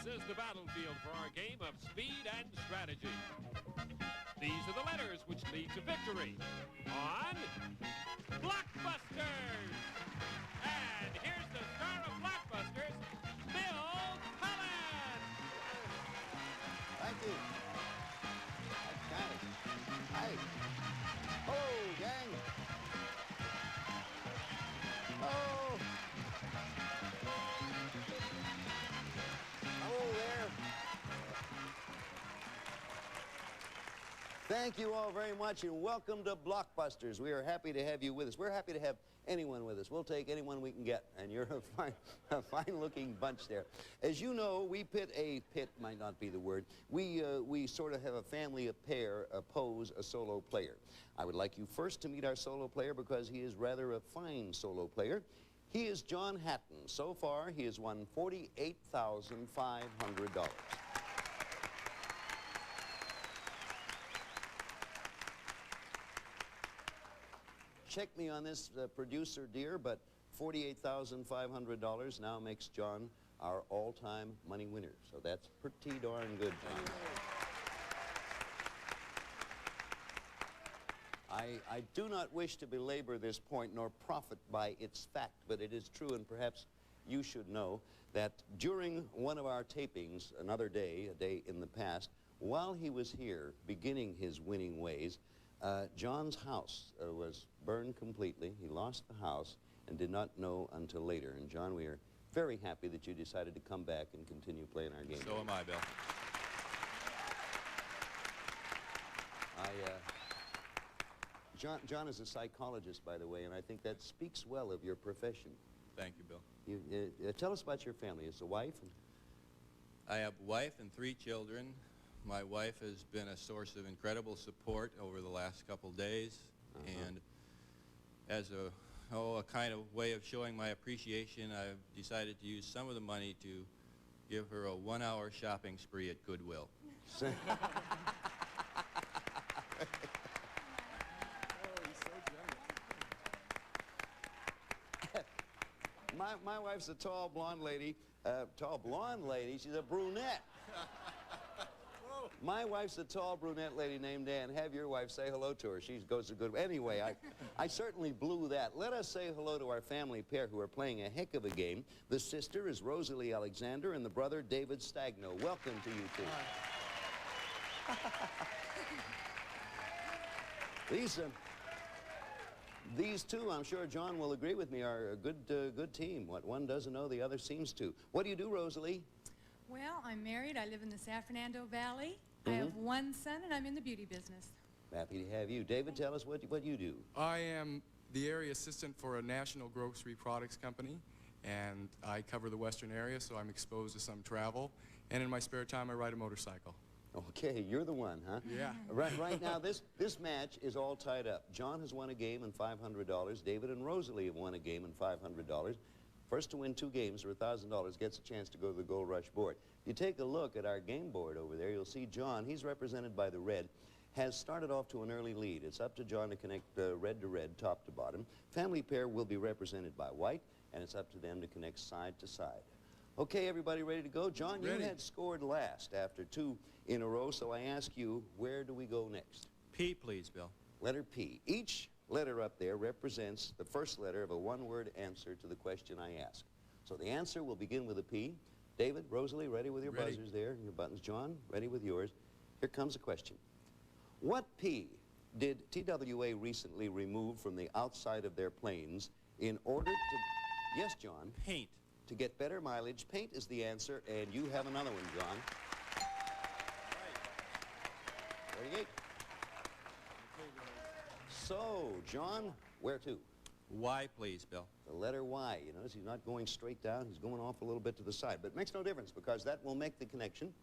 is the battlefield for our game of speed and strategy. These are the letters which lead to victory on Blockbusters. And here's the star of Blockbusters, Bill Cullen. Thank you. Got it. Hi. Oh, gang. Oh. Hello there. Thank you all very much, and welcome to Blockbusters. We are happy to have you with us. We're happy to have anyone with us. We'll take anyone we can get, and you're a fine-looking bunch there. As you know, we pit might not be the word. We sort of have a family of pair oppose a solo player. I would like you first to meet our solo player because he is rather a fine solo player. He is John Hattan. So far, he has won $48,500. Check me on this, producer dear, but $48,500 now makes John our all-time money winner. So that's pretty darn good, John. I do not wish to belabor this point nor profit by its fact, but it is true, and perhaps you should know, that during one of our tapings, another day, a day in the past, while he was here beginning his winning ways, John's house was burned completely. He lost the house and did not know until later. And John, we are very happy that you decided to come back and continue playing our game. So am I, Bill. John is a psychologist, by the way, and I think that speaks well of your profession. Thank you, Bill. Tell us about your family. Is a wife? I have a wife and 3 children. My wife has been a source of incredible support over the last couple days, and as a kind of way of showing my appreciation, I've decided to use some of the money to give her a 1-hour shopping spree at Goodwill. My wife's a tall blonde lady. She's a brunette. My wife's a tall brunette lady named Ann. Have your wife say hello to her. She goes to good. Anyway, I certainly blew that. Let us say hello to our family pair who are playing a heck of a game. The sister is Rosalie Alexander and the brother David Stagno. Welcome to you two. These two, I'm sure John will agree with me, are a good team. What one doesn't know, the other seems to. What do you do, Rosalie? Well, I'm married. I live in the San Fernando Valley. I have 1 son, and I'm in the beauty business. Happy to have you. David, tell us what you do. I am the area assistant for a national grocery products company, and I cover the western area, so I'm exposed to some travel. And in my spare time, I ride a motorcycle. Okay, you're the one, huh? Yeah. Right now, this match is all tied up. John has won a game and $500. David and Rosalie have won a game and $500. First to win 2 games for $1,000 gets a chance to go to the Gold Rush board. If you take a look at our game board over there, you'll see John, he's represented by the red, has started off to an early lead. It's up to John to connect red to red, top to bottom. Family pair will be represented by white, and it's up to them to connect side to side. Okay, everybody ready to go? John, you had scored last after 2 in a row, so I ask you, where do we go next? P, please, Bill. Letter P. Each letter up there represents the first letter of a one-word answer to the question I ask. So the answer will begin with a P. David, Rosalie, ready with your buzzers there, and your buttons. John, ready with yours. Here comes a question. What P did TWA recently remove from the outside of their planes in order to... Yes, John? Paint. To get better mileage. Paint is the answer, and you have another one, John. Right. 38. So, John, where to? Y, please, Bill. The letter Y. You notice he's not going straight down. He's going off a little bit to the side. But it makes no difference because that will make the connection.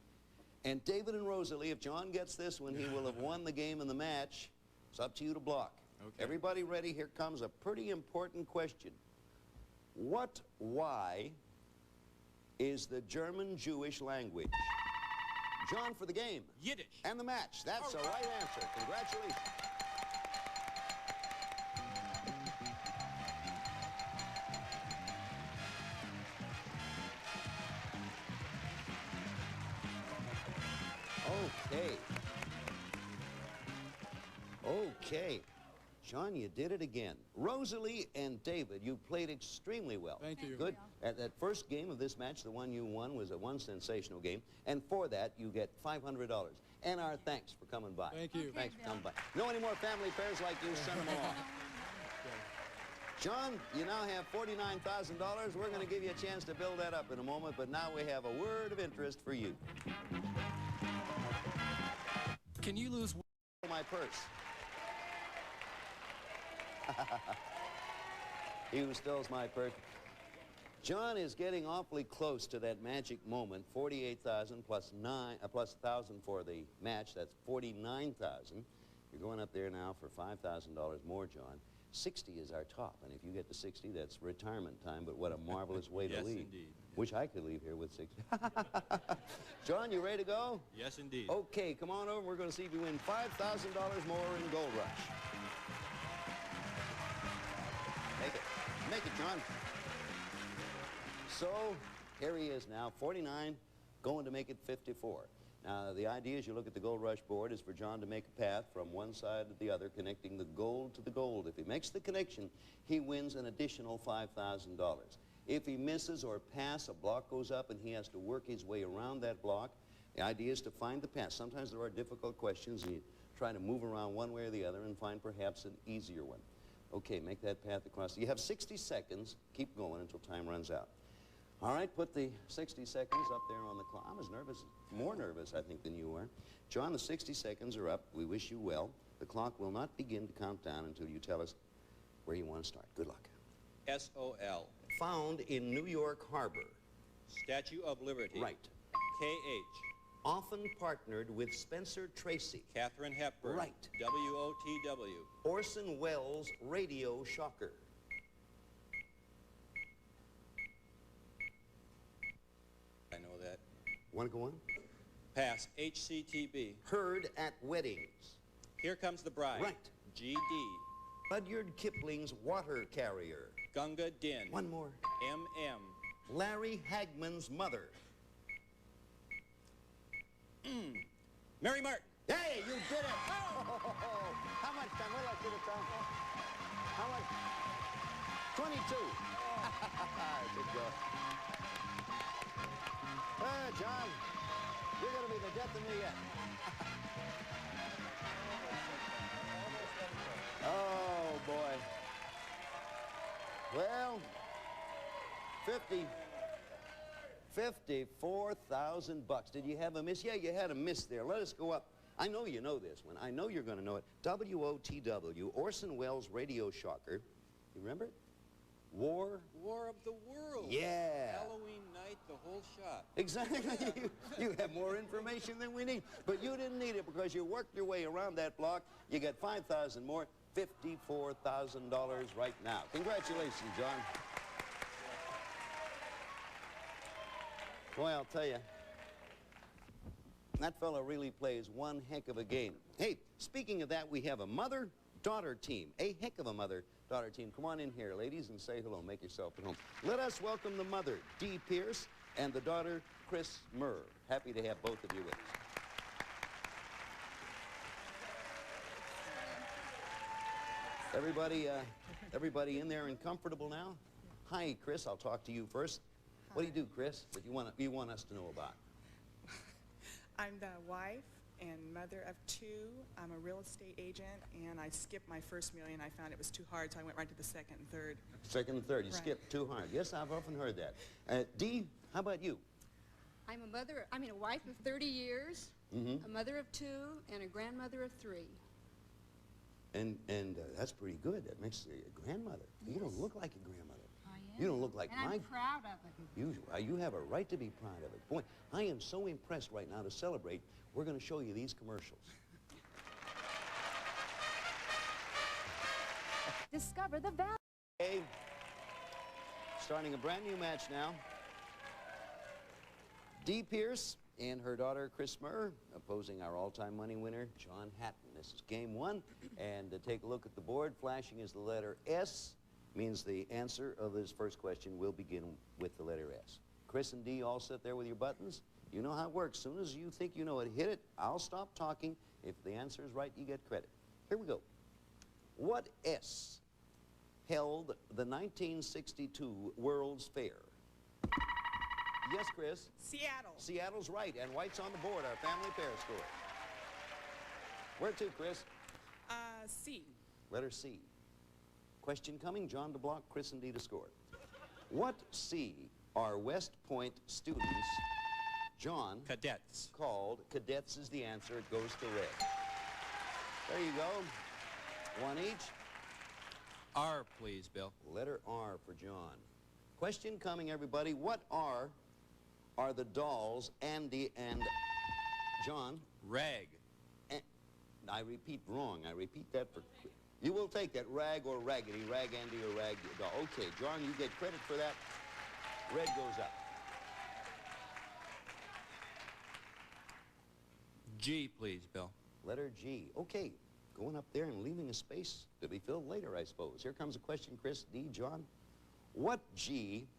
And David and Rosalie, if John gets this one, he will have won the game and the match. It's up to you to block. Okay. Everybody ready? Here comes a pretty important question. What Y is the German Jewish language? John for the game. Yiddish. And the match. That's the right answer. Congratulations. Okay. Okay. John, you did it again. Rosalie and David, you played extremely well. Thank you. Good. At that first game of this match, the one you won was one sensational game. And for that, you get $500. And our thanks for coming by. Thank you. Okay, Thanks for Bill. coming by. Know any more family pairs like you? Send them along. John, you now have $49,000. We're going to give you a chance to build that up in a moment, but now we have a word of interest for you. Can you lose? My purse. He who steals my purse. John is getting awfully close to that magic moment. 48,000 plus 1,000 for the match. That's 49,000. You're going up there now for $5,000 more, John. 60 is our top, and if you get to 60, that's retirement time. But what a marvelous way to Yes, leave. indeed. Wish I could leave here with 60. John, you ready to go? Yes, indeed. Okay, come on over. We're going to see if you win $5,000 more in Gold Rush. Make it. Make it, John. So, here he is now, 49, going to make it 54. Now, the idea is you look at the Gold Rush board is for John to make a path from one side to the other, connecting the gold to the gold. If he makes the connection, he wins an additional $5,000. If he misses or pass, a block goes up and he has to work his way around that block. The idea is to find the path. Sometimes there are difficult questions and you try to move around one way or the other and find perhaps an easier one. Okay, make that path across. You have 60 seconds. Keep going until time runs out. All right, put the 60 seconds up there on the clock. I'm as nervous, more nervous, I think, than you are. John, the 60 seconds are up. We wish you well. The clock will not begin to count down until you tell us where you want to start. Good luck. S-O-L. Found in New York Harbor. Statue of Liberty. Right. K-H. Often partnered with Spencer Tracy. Katharine Hepburn. Right. W-O-T-W. Orson Welles' radio shocker. I know that. Want to go on? Pass. H-C-T-B. Heard at weddings. Here Comes the Bride. Right. G-D. Rudyard Kipling's water carrier. Gunga Din. One more. M-M. Larry Hagman's mother. Mary Martin. Hey, you did it! Oh, how much time? What did I give it time? How much? 22. Good job. John, you're going to be the death of me yet. Oh, boy. Well, 54,000 bucks. Did you have a miss? Yeah, you had a miss there. Let us go up. I know you know this one. I know you're going to know it. W-O-T-W, Orson Welles' radio shocker. You remember it? War War of the World. Yeah. Halloween night, the whole shot. Exactly. you have more information than we need. But you didn't need it because you worked your way around that block. You got 5,000 more, $54,000 right now. Congratulations, John. Boy, I'll tell you, that fellow really plays one heck of a game. Hey, speaking of that, we have a mother-daughter team. A heck of a mother-daughter team. Come on in here, ladies, and say hello. Make yourself at home. Let us welcome the mother, Dee Pierce, and the daughter, Chris Murr. Happy to have both of you with us. Everybody in there and comfortable now? Hi, Chris. I'll talk to you first. What do you do, Chris, that you want us to know about? I'm the wife and mother of two. I'm a real estate agent, and I skipped my first million. I found it was too hard, so I went right to the second and third. Second and third. You Right. skipped too hard. Yes, I've often heard that. Dee, how about you? I'm a wife of 30 years, a mother of two, and a grandmother of 3. And that's pretty good. That makes you a grandmother. You don't look like a grandmother. I am. You don't look like and my... I'm proud of it. You have a right to be proud of it. Boy, I am so impressed right now to celebrate. We're going to show you these commercials. Discover the value. Okay. Starting a brand new match now. Dee Pierce and her daughter, Chris Murr, opposing our all-time money winner, John Hattan. This is game one. And to take a look at the board, flashing is the letter S, means the answer of this first question will begin with the letter S. Chris and Dee all sit there with your buttons. You know how it works. As soon as you think you know it, hit it. I'll stop talking. If the answer is right, you get credit. Here we go. What S held the 1962 World's Fair? Yes, Chris? Seattle. Seattle's right, and White's on the board, our family pair score. Where to, Chris? C. Letter C. Question coming, John to block, Chris and D to score. What C are West Point students, John, Cadets. called? Cadets is the answer. It goes to red. There you go. One each. R, please, Bill. Letter R for John. Question coming, everybody. What are the dolls Andy and John? Rag. I repeat wrong. I repeat that for... You will take that, rag or raggedy, rag Andy or rag doll. Okay, John, you get credit for that. Red goes up. G, please, Bill. Letter G. Okay, going up there and leaving a space to be filled later, I suppose. Here comes a question, Chris, D, John. What G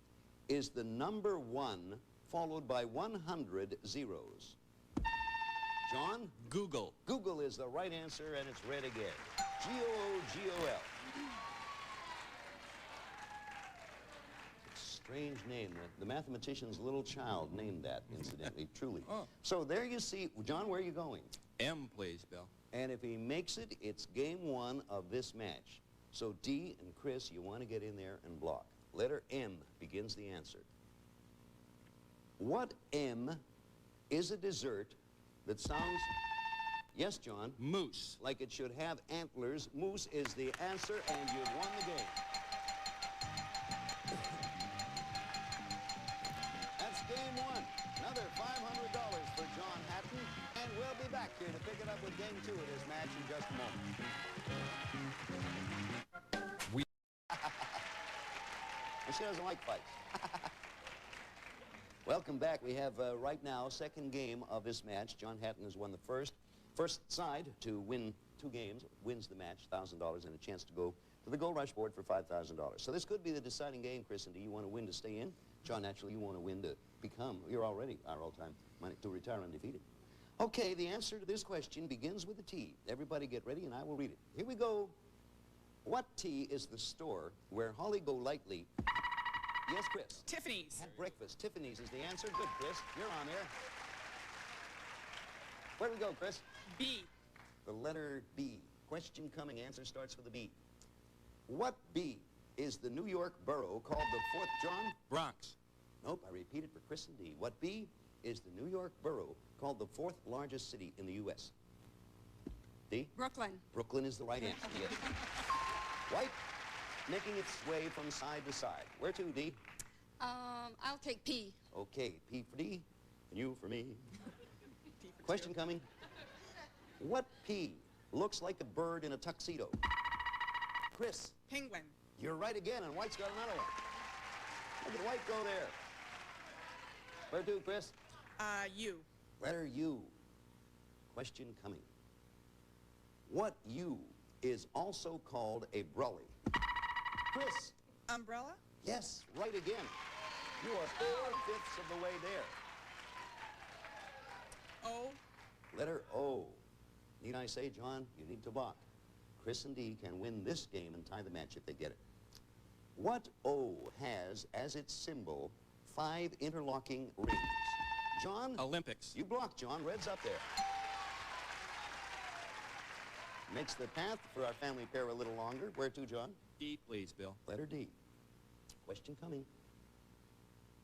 is the number 1 followed by 100 zeros? John? Google. Google is the right answer, and it's red again. G-O-O-G-O-L. Strange name. The mathematician's little child named that, incidentally, truly. Oh. So there you see. John, where are you going? M, please, Bill. And if he makes it, it's game 1 of this match. So D and Chris, you want to get in there and block. Letter M begins the answer. What M is a dessert that sounds... Yes, John? Moose. Like it should have antlers. Moose is the answer, and you've won the game. That's game 1. Another $500 for John Hattan, and we'll be back here to pick it up with game 2 of this match in just a moment. And she doesn't like fights. Welcome back. We have right now second game of this match. John Hattan has won the first side to win 2 games, wins the match, $1,000 and a chance to go to the Gold Rush board for $5,000. So this could be the deciding game, Chris. And do you want to win to stay in? John, naturally, you want to win to become, you're already our all-time, to retire undefeated. Okay, the answer to this question begins with a T. Everybody get ready, and I will read it. Here we go. What T is the store where Holly Golightly... Yes, Chris? Tiffany's. Had breakfast. Tiffany's is the answer. Good, Chris. You're on there. Where do we go, Chris? B. The letter B. Question coming. Answer starts with a B. What B is the New York borough called the 4th, John? Bronx. Nope, I repeat it for Chris and D. What B is the New York borough called the 4th largest city in the U.S.? D? Brooklyn. Brooklyn is the right answer, yes. White, making its way from side to side. Where to, D? I'll take P. Okay, P for D, and U for me. D for Question 2. coming. What P looks like a bird in a tuxedo? Chris, Penguin. you're right again, and White's got another one. Look at White go there. Where to, Chris? U. Letter U. Question coming. What U is also called a brolly? Chris. Umbrella. Yes, right again. You are 4/5 of the way there. O. Letter O. Need I say, John, you need to block. Chris and D can win this game and tie the match if they get it. What O has as its symbol 5 interlocking rings? John? Olympics. You blocked, John. Red's up there. Makes the path for our family pair a little longer. Where to, John? D, please, Bill. Letter D. Question coming.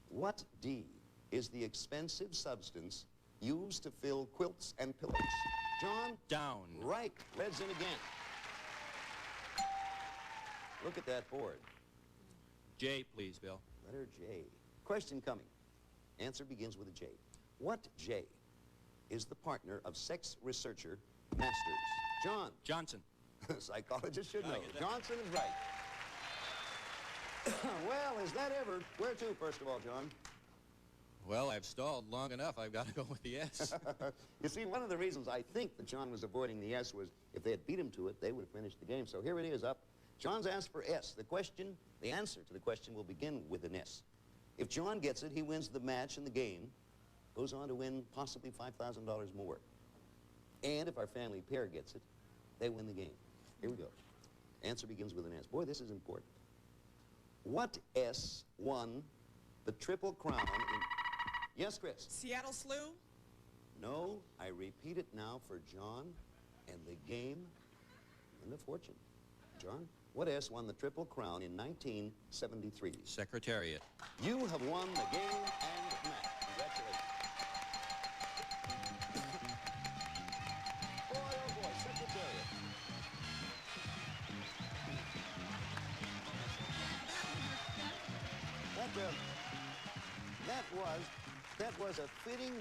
What D is the expensive substance used to fill quilts and pillows? John? Down. Right. Red's in again. Look at that board. J, please, Bill. Letter J. Question coming. Answer begins with a J. What J is the partner of sex researcher Masters? John? Johnson. Psychologist should know. get that. Johnson is right. Well, is that ever? Where to, first of all, John? Well, I've stalled long enough. I've got to go with the S. You see, one of the reasons I think that John was avoiding the S was if they had beat him to it, they would have finished the game. So here it is up. John's asked for S. The answer to the question will begin with an S. If John gets it, he wins the match and the game. goes on to win possibly $5,000 more. And if our family pair gets it, they win the game. Here we go. Answer begins with an S. Boy, this is important. What S won the Triple Crown in... Yes, Chris? Seattle Slew? No, I repeat it now for John and the game and the fortune. John, what S won the Triple Crown in 1973? Secretariat. You have won the game and match. Congratulations. Boy, oh boy, Secretariat. That was a fitting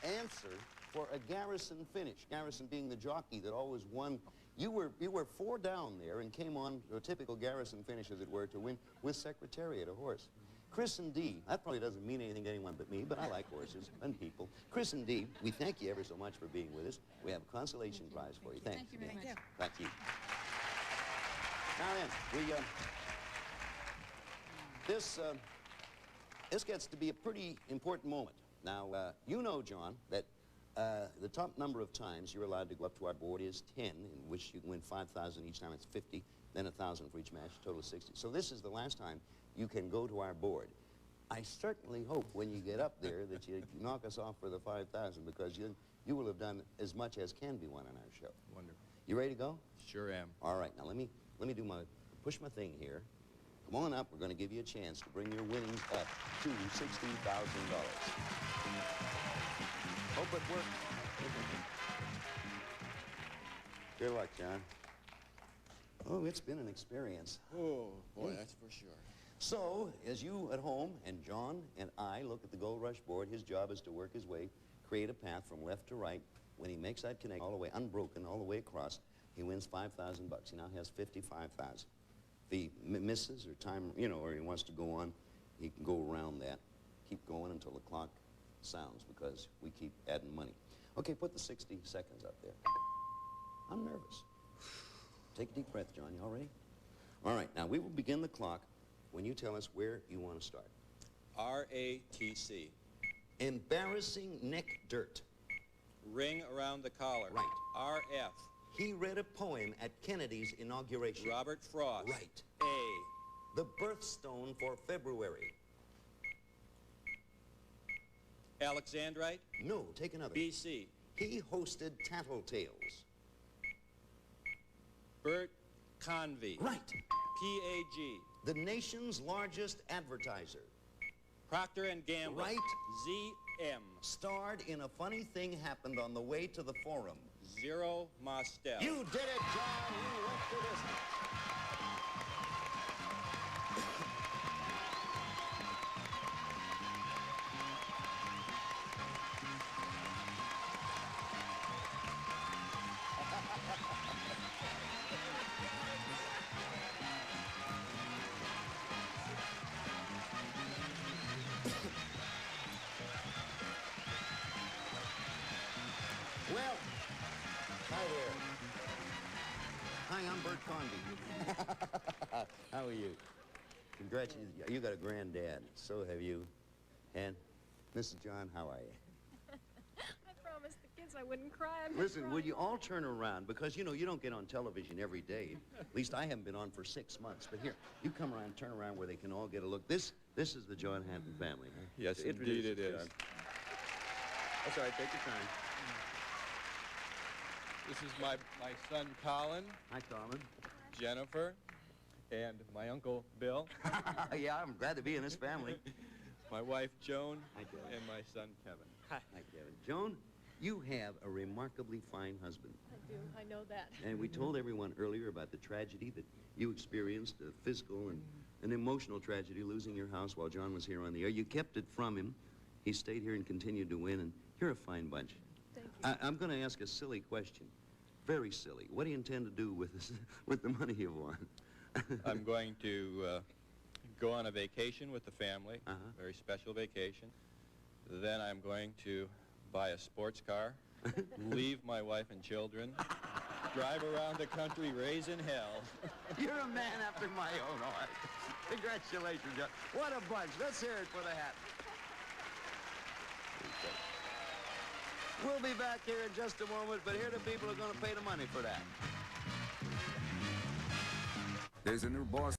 answer for a Garrison finish. Garrison being the jockey that always won. You were 4 down there and came on to a typical Garrison finish, as it were, to win with Secretariat, a horse. Chris and Dee, that probably doesn't mean anything to anyone but me, but I like horses and people. Chris and Dee, we thank you ever so much for being with us. We have a consolation prize for you. Thanks. Thank you very much. Thank you. Now then, this gets to be a pretty important moment. Now, you know, John, that the top number of times you're allowed to go up to our board is 10, in which you can win 5,000 each time. It's 50, then 1,000 for each match, a total of 60. So this is the last time you can go to our board. I certainly hope when you get up there that you knock us off for the 5,000, because you will have done as much as can be won on our show. Wonderful. You ready to go? Sure am. All right, now let me push my thing here. Come on up. We're going to give you a chance to bring your winnings up to $60,000. Hope it works. Good luck, John. Oh, it's been an experience. Oh, boy, that's for sure. So, as you at home and John and I look at the Gold Rush board, his job is to work his way, create a path from left to right. When he makes that connection all the way, unbroken, all the way across, he wins $5,000. He now has $55,000. If he misses or time, you know, or he wants to go on, he can go around that. Keep going until the clock sounds, because we keep adding money. Okay, put the 60 seconds up there. I'm nervous. Take a deep breath, John. You all ready? All right, now we will begin the clock when you tell us where you want to start. RATC. Embarrassing neck dirt. Ring around the collar. Right. RF. He read a poem at Kennedy's inauguration. Robert Frost. Right. A. The birthstone for February. Alexandrite. No, take another. BC. He hosted Tattletales. Bert Convey. Right. PAG. The nation's largest advertiser. Procter & Gamble. Right. ZM. Starred in A Funny Thing Happened on the Way to the Forum. Zero Mostel. You did it, John. You went the distance. Well, hi there. Hi, I'm Bert Convey. How are you? Congratulations. You got a granddad. So have you. And Mrs. John, how are you? I promised the kids I wouldn't cry. Listen, will you all turn around? Because, you know, you don't get on television every day. At least I haven't been on for 6 months. But here, you come around, turn around where they can all get a look. This is the John Hattan family. Huh? Yes, Introduce indeed it is. John. That's all right. Take your time. This is my son, Cullen, Hi, Colin. Jennifer, and my uncle, Bill, Yeah, I'm glad to be in this family. my wife, Joan, Hi, Joan. and my son, Kevin. Hi, Kevin. Joan, you have a remarkably fine husband. I do. I know that. And we told everyone earlier about the tragedy that you experienced, a physical and an emotional tragedy, losing your house while John was here on the air. You kept it from him. He stayed here and continued to win, and you're a fine bunch. Thank you. I'm going to ask a silly question. Very silly. What do you intend to do with this, with the money you won? I'm going to go on a vacation with the family, Uh-huh. very special vacation. Then I'm going to buy a sports car, leave my wife and children, drive around the country raising hell. You're a man after my own heart. Congratulations, John. What a bunch. Let's hear it for the hat. We'll be back here in just a moment, but here the people are going to pay the money for that. There's a new boss.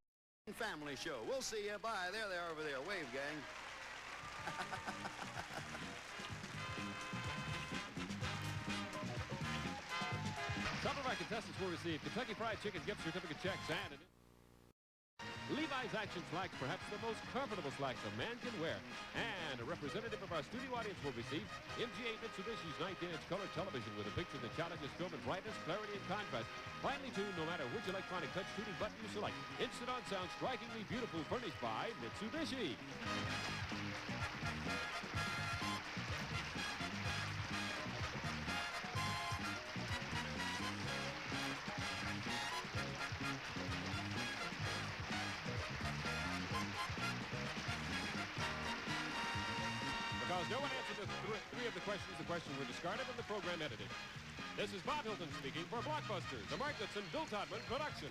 Family show. We'll see you. Bye. There they are over there. Wave, gang. Some of our contestants will receive Kentucky Fried Chicken gift certificate checks and Levi's Action Slacks, perhaps the most comfortable slacks a man can wear. And a representative of our studio audience will receive MGA Mitsubishi's 19-inch color television with a picture that challenges film in brightness, clarity, and contrast. Finally, too, no matter which electronic touch tuning button you select, instant on sound, strikingly beautiful, furnished by Mitsubishi. Because no one answered three of the questions were discarded and the program edited. This is Bob Hilton speaking for Blockbusters, a Mark Goodson, Bill Todman production.